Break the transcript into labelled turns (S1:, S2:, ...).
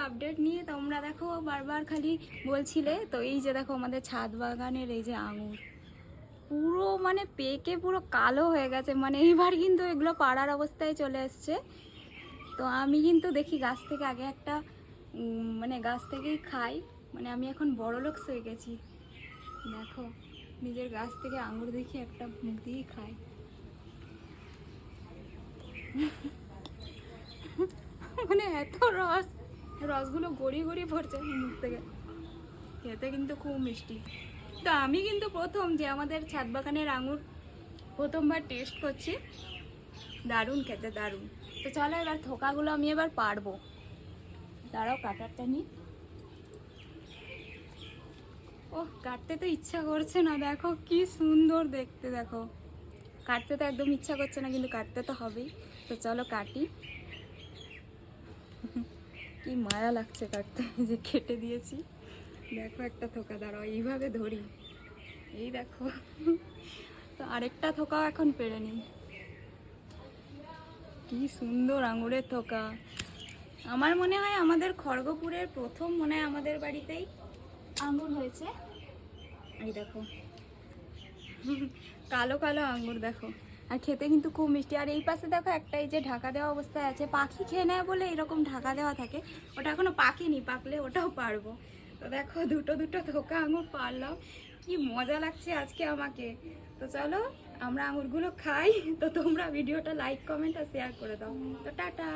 S1: Update নিয়ে তোমরা দেখো বারবার খালি বলছিলে। তো এই যে দেখো আমাদের ছাদ বাগানের এই যে আঙুর পুরো মানে পেকে পুরো কালো হয়ে গেছে, মানে এইবার কিন্তু এগুলো পাড়ার অবস্থায় চলে এসছে। তো আমি কিন্তু দেখি গাছ থেকে আগে একটা মানে গাছ থেকেই খাই, মানে আমি এখন বড় লোক হয়ে গেছি। দেখো নিজের গাছ থেকে আঙুর দেখি একটা মুখ দিয়েই খাই। মানে এত রসগুলো গড়িয়ে গড়িয়ে পড়ছে মুখ থেকে, খেতে কিন্তু খুব মিষ্টি। তো আমি কিন্তু প্রথম যে আমাদের ছাদ বাগানের আঙুর প্রথমবার টেস্ট করছি, দারুণ খেতে, দারুণ। তো চলো এবার থোকাগুলো আমি এবার পারবো, দাঁড়াও কাটারটা নিই। ও কাটতে তো ইচ্ছা করছে না, দেখো কি সুন্দর দেখতে, দেখো কাটতে তো একদম ইচ্ছা করছে না, কিন্তু কাটতে তো হবেই। তো চলো কাটি। কি মায়া লাগছে কাটতে, যে কেটে দিয়েছি। দেখো একটা থোকা, দাঁড়াও এইভাবে ধরি, এই দেখো। তো আরেকটা থোকাও এখন পেরে নিই। কি সুন্দর আঙুরের থোকা। আমার মনে হয় আমাদের খড়গপুরের প্রথম মনে হয় আমাদের বাড়িতেই আঙুর হয়েছে। এই দেখো কালো কালো আঙুর দেখো, আর খেতে কিন্তু খুব মিষ্টি। আর এই পাশে দেখো একটা এই যে ঢাকা দেওয়া অবস্থায় আছে, পাখি খেয়ে নেয় বলে এরকম ঢাকা দেওয়া থাকে, ওটা এখনো পাকেনি, পাকলে ওটাও পারবো। তো দেখো দুটো দুটো থোকা আঙুর পারলাম, কি মজা লাগছে আজকে আমাকে। তো চলো আমরা আঙুরগুলো খাই। তো তোমরা ভিডিওটা লাইক কমেন্ট আর শেয়ার করে দাও। তো টাটা।